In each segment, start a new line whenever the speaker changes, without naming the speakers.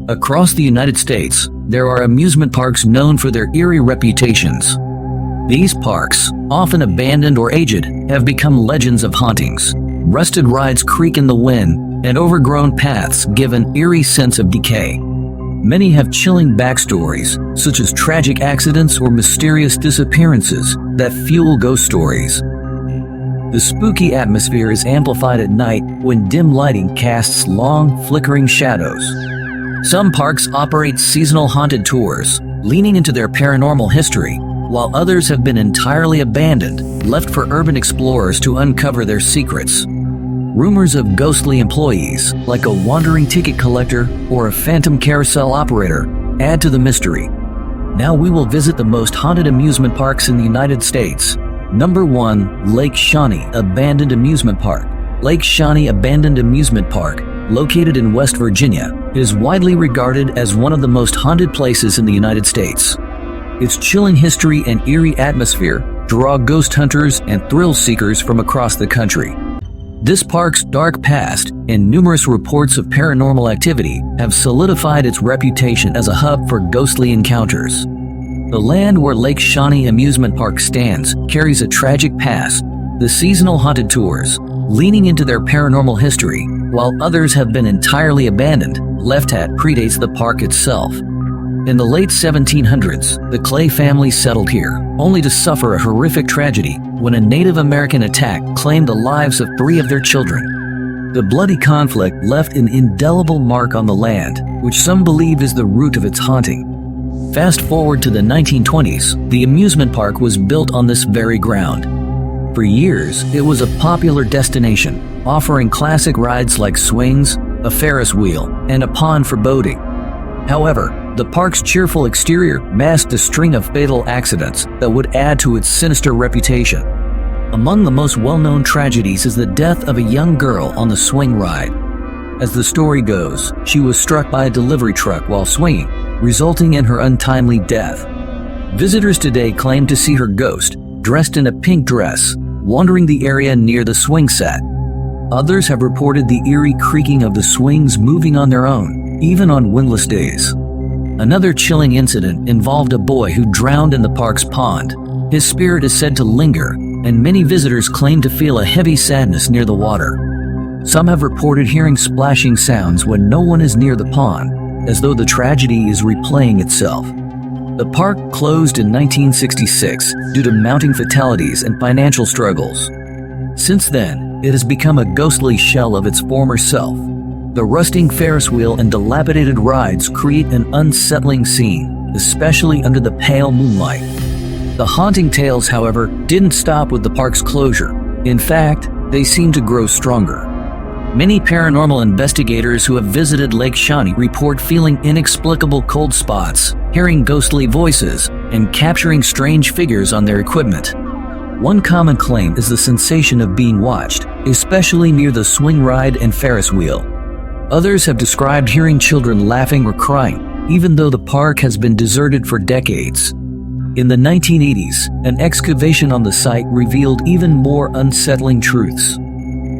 Across the United States, there are amusement parks known for their eerie reputations. These parks, often abandoned or aged, have become legends of hauntings. Rusted rides creak in the wind, and overgrown paths give an eerie sense of decay. Many have chilling backstories, such as tragic accidents or mysterious disappearances, that fuel ghost stories. The spooky atmosphere is amplified at night when dim lighting casts long, flickering shadows. Some parks operate seasonal haunted tours, leaning into their paranormal history, while others have been entirely abandoned, left for urban explorers to uncover their secrets. Rumors of ghostly employees, like a wandering ticket collector or a phantom carousel operator, add to the mystery. Now we will visit the most haunted amusement parks in the United States. Number 1. Lake Shawnee Abandoned Amusement Park. Lake Shawnee Abandoned Amusement Park, located in West Virginia, is widely regarded as one of the most haunted places in the United States. Its chilling history and eerie atmosphere draw ghost hunters and thrill seekers from across the country. This park's dark past and numerous reports of paranormal activity have solidified its reputation as a hub for ghostly encounters. The land where Lake Shawnee Amusement Park stands carries a tragic past. The seasonal haunted tours, leaning into their paranormal history, while others have been entirely abandoned, left at predates the park itself. In the late 1700s, the Clay family settled here, only to suffer a horrific tragedy when a Native American attack claimed the lives of 3 of their children. The bloody conflict left an indelible mark on the land, which some believe is the root of its haunting. Fast forward to the 1920s, the amusement park was built on this very ground. For years, it was a popular destination, offering classic rides like swings, a Ferris wheel, and a pond for boating. However, the park's cheerful exterior masked a string of fatal accidents that would add to its sinister reputation. Among the most well-known tragedies is the death of a young girl on the swing ride. As the story goes, she was struck by a delivery truck while swinging, resulting in her untimely death. Visitors today claim to see her ghost, dressed in a pink dress, wandering the area near the swing set. Others have reported the eerie creaking of the swings moving on their own, even on windless days. Another chilling incident involved a boy who drowned in the park's pond. His spirit is said to linger, and many visitors claim to feel a heavy sadness near the water. Some have reported hearing splashing sounds when no one is near the pond, as though the tragedy is replaying itself. The park closed in 1966 due to mounting fatalities and financial struggles. Since then, it has become a ghostly shell of its former self. The rusting Ferris wheel and dilapidated rides create an unsettling scene, especially under the pale moonlight. The haunting tales, however, didn't stop with the park's closure. In fact, they seem to grow stronger. Many paranormal investigators who have visited Lake Shawnee report feeling inexplicable cold spots, hearing ghostly voices, and capturing strange figures on their equipment. One common claim is the sensation of being watched, especially near the swing ride and Ferris wheel. Others have described hearing children laughing or crying, even though the park has been deserted for decades. In the 1980s, an excavation on the site revealed even more unsettling truths.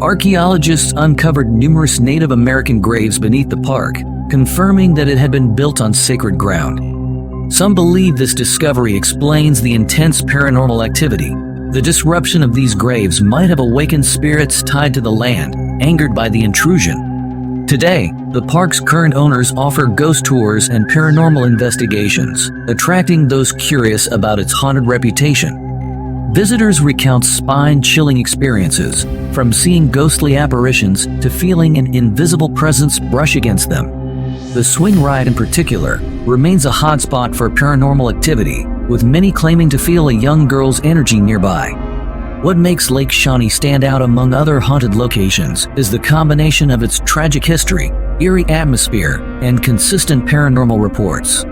Archaeologists uncovered numerous Native American graves beneath the park, confirming that it had been built on sacred ground. Some believe this discovery explains the intense paranormal activity. The disruption of these graves might have awakened spirits tied to the land, angered by the intrusion. Today, the park's current owners offer ghost tours and paranormal investigations, attracting those curious about its haunted reputation. Visitors recount spine-chilling experiences, from seeing ghostly apparitions to feeling an invisible presence brush against them. The swing ride in particular remains a hotspot for paranormal activity, with many claiming to feel a young girl's energy nearby. What makes Lake Shawnee stand out among other haunted locations is the combination of its tragic history, eerie atmosphere, and consistent paranormal reports.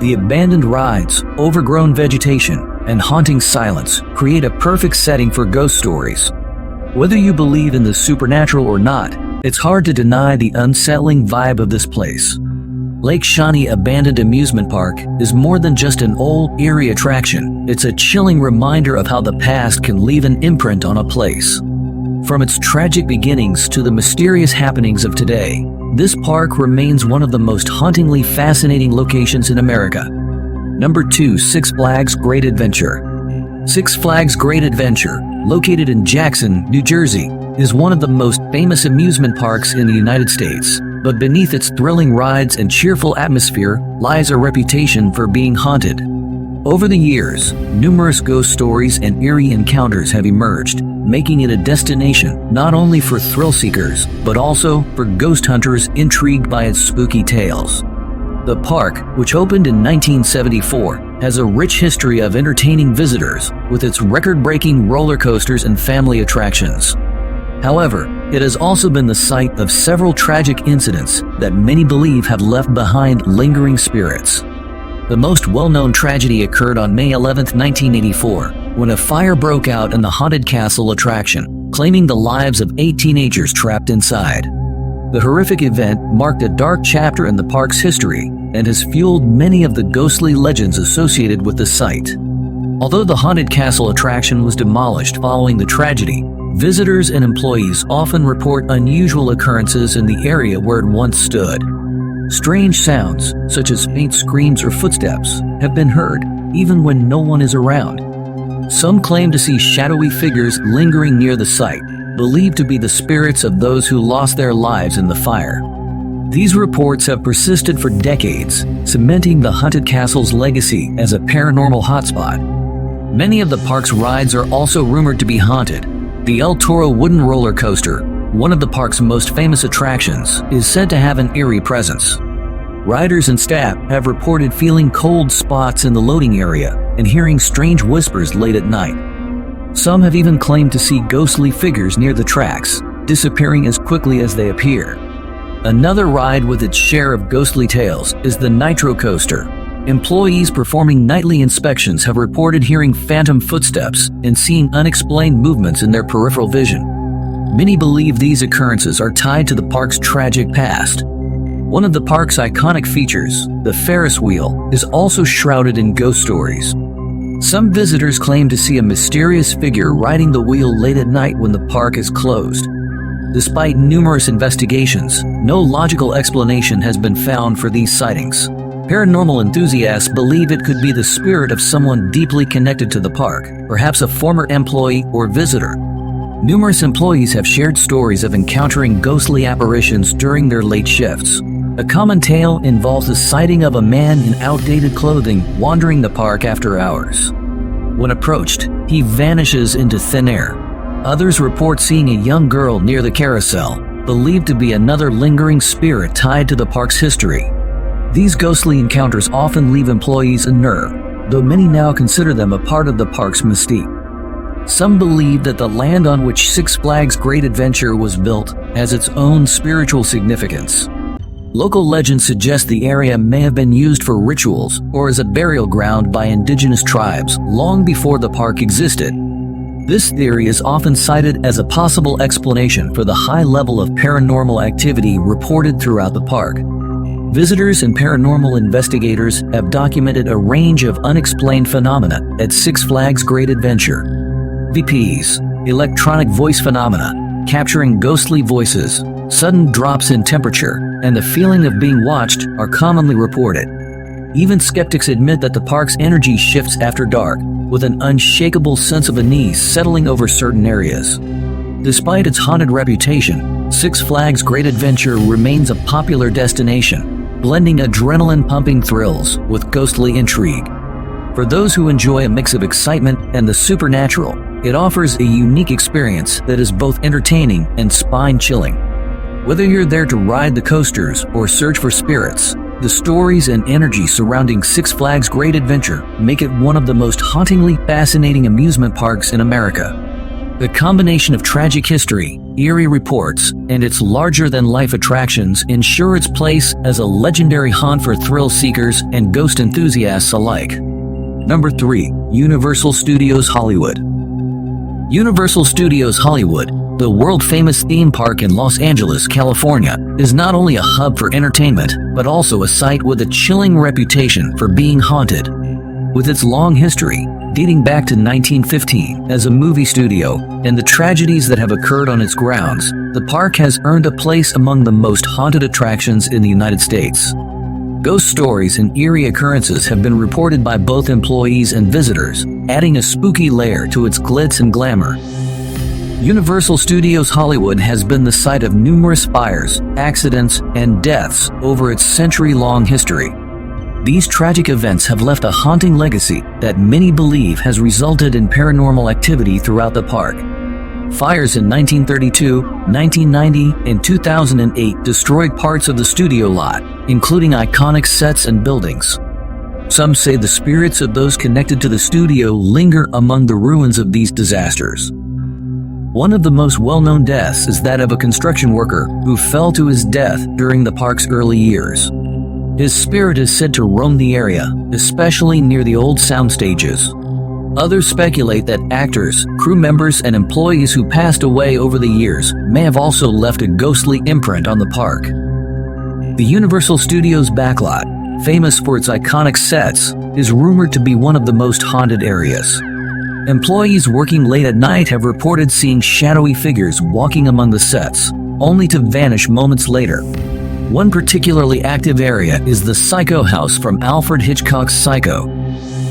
The abandoned rides, overgrown vegetation, and haunting silence create a perfect setting for ghost stories. Whether you believe in the supernatural or not, it's hard to deny the unsettling vibe of this place. Lake Shawnee Abandoned Amusement Park is more than just an old, eerie attraction. It's a chilling reminder of how the past can leave an imprint on a place. From its tragic beginnings to the mysterious happenings of today, this park remains one of the most hauntingly fascinating locations in America. Number 2. Six Flags Great Adventure. Six Flags Great Adventure, located in Jackson, New Jersey, is one of the most famous amusement parks in the United States. But beneath its thrilling rides and cheerful atmosphere lies a reputation for being haunted. Over the years, numerous ghost stories and eerie encounters have emerged, making it a destination not only for thrill seekers, but also for ghost hunters intrigued by its spooky tales. The park, which opened in 1974, has a rich history of entertaining visitors with its record-breaking roller coasters and family attractions. However, it has also been the site of several tragic incidents that many believe have left behind lingering spirits. The most well-known tragedy occurred on May 11, 1984, when a fire broke out in the Haunted Castle attraction, claiming the lives of 8 teenagers trapped inside. The horrific event marked a dark chapter in the park's history and has fueled many of the ghostly legends associated with the site. Although the Haunted Castle attraction was demolished following the tragedy, visitors and employees often report unusual occurrences in the area where it once stood. Strange sounds, such as faint screams or footsteps, have been heard, even when no one is around. Some claim to see shadowy figures lingering near the site, believed to be the spirits of those who lost their lives in the fire. These reports have persisted for decades, cementing the Haunted Castle's legacy as a paranormal hotspot. Many of the park's rides are also rumored to be haunted. The El Toro wooden roller coaster, one of the park's most famous attractions, is said to have an eerie presence. Riders and staff have reported feeling cold spots in the loading area and hearing strange whispers late at night. Some have even claimed to see ghostly figures near the tracks, disappearing as quickly as they appear. Another ride with its share of ghostly tales is the Nitro Coaster. Employees performing nightly inspections have reported hearing phantom footsteps and seeing unexplained movements in their peripheral vision. Many believe these occurrences are tied to the park's tragic past. One of the park's iconic features, the Ferris wheel, is also shrouded in ghost stories. Some visitors claim to see a mysterious figure riding the wheel late at night when the park is closed. Despite numerous investigations, no logical explanation has been found for these sightings. Paranormal enthusiasts believe it could be the spirit of someone deeply connected to the park, perhaps a former employee or visitor. Numerous employees have shared stories of encountering ghostly apparitions during their late shifts. A common tale involves the sighting of a man in outdated clothing wandering the park after hours. When approached, he vanishes into thin air. Others report seeing a young girl near the carousel, believed to be another lingering spirit tied to the park's history. These ghostly encounters often leave employees unnerved, though many now consider them a part of the park's mystique. Some believe that the land on which Six Flags Great Adventure was built has its own spiritual significance. Local legends suggest the area may have been used for rituals or as a burial ground by indigenous tribes long before the park existed. This theory is often cited as a possible explanation for the high level of paranormal activity reported throughout the park. Visitors and paranormal investigators have documented a range of unexplained phenomena at Six Flags Great Adventure. EVPs, electronic voice phenomena, capturing ghostly voices, sudden drops in temperature, and the feeling of being watched are commonly reported. Even skeptics admit that the park's energy shifts after dark, with an unshakable sense of unease settling over certain areas. Despite its haunted reputation, Six Flags Great Adventure remains a popular destination, blending adrenaline-pumping thrills with ghostly intrigue. For those who enjoy a mix of excitement and the supernatural, it offers a unique experience that is both entertaining and spine-chilling. Whether you're there to ride the coasters or search for spirits, the stories and energy surrounding Six Flags Great Adventure make it one of the most hauntingly fascinating amusement parks in America. The combination of tragic history, eerie reports, and its larger-than-life attractions ensure its place as a legendary haunt for thrill seekers and ghost enthusiasts alike. Number 3. Universal Studios Hollywood. Universal Studios Hollywood, the world-famous theme park in Los Angeles, California, is not only a hub for entertainment, but also a site with a chilling reputation for being haunted. With its long history, dating back to 1915 as a movie studio, and the tragedies that have occurred on its grounds, the park has earned a place among the most haunted attractions in the United States. Ghost stories and eerie occurrences have been reported by both employees and visitors, adding a spooky layer to its glitz and glamour. Universal Studios Hollywood has been the site of numerous fires, accidents, and deaths over its century-long history. These tragic events have left a haunting legacy that many believe has resulted in paranormal activity throughout the park. Fires in 1932, 1990, and 2008 destroyed parts of the studio lot, including iconic sets and buildings. Some say the spirits of those connected to the studio linger among the ruins of these disasters. One of the most well-known deaths is that of a construction worker who fell to his death during the park's early years. His spirit is said to roam the area, especially near the old sound stages. Others speculate that actors, crew members, and employees who passed away over the years may have also left a ghostly imprint on the park. The Universal Studios backlot, famous for its iconic sets, is rumored to be one of the most haunted areas. Employees working late at night have reported seeing shadowy figures walking among the sets, only to vanish moments later. One particularly active area is the Psycho House from Alfred Hitchcock's Psycho.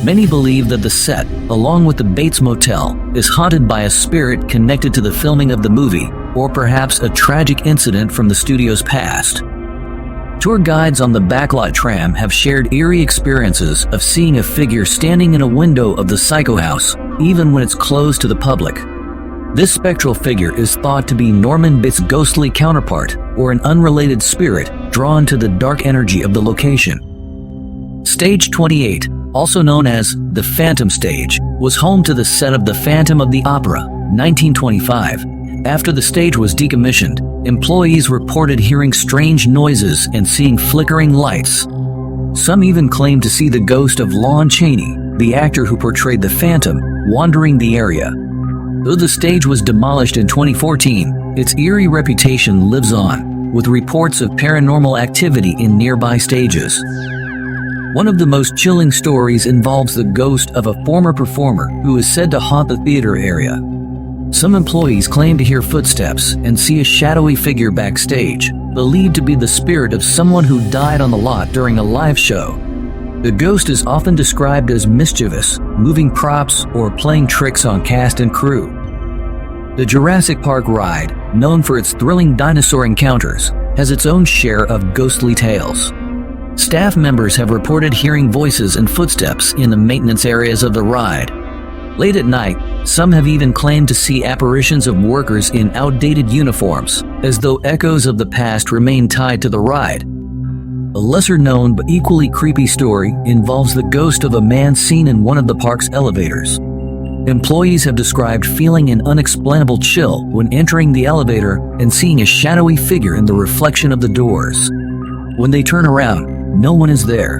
Many believe that the set, along with the Bates Motel, is haunted by a spirit connected to the filming of the movie, or perhaps a tragic incident from the studio's past. Tour guides on the backlot tram have shared eerie experiences of seeing a figure standing in a window of the Psycho House, even when it's closed to the public. This spectral figure is thought to be Norman Bates' ghostly counterpart, or an unrelated spirit drawn to the dark energy of the location. Stage 28, also known as the Phantom Stage, was home to the set of The Phantom of the Opera, 1925. After the stage was decommissioned, employees reported hearing strange noises and seeing flickering lights. Some even claimed to see the ghost of Lon Chaney, the actor who portrayed the Phantom, wandering the area. Though the stage was demolished in 2014, its eerie reputation lives on, with reports of paranormal activity in nearby stages. One of the most chilling stories involves the ghost of a former performer who is said to haunt the theater area. Some employees claim to hear footsteps and see a shadowy figure backstage, believed to be the spirit of someone who died on the lot during a live show. The ghost is often described as mischievous, moving props, or playing tricks on cast and crew. The Jurassic Park ride, known for its thrilling dinosaur encounters, has its own share of ghostly tales. Staff members have reported hearing voices and footsteps in the maintenance areas of the ride. Late at night, some have even claimed to see apparitions of workers in outdated uniforms, as though echoes of the past remain tied to the ride. A lesser-known but equally creepy story involves the ghost of a man seen in one of the park's elevators. Employees have described feeling an unexplainable chill when entering the elevator and seeing a shadowy figure in the reflection of the doors. When they turn around, no one is there.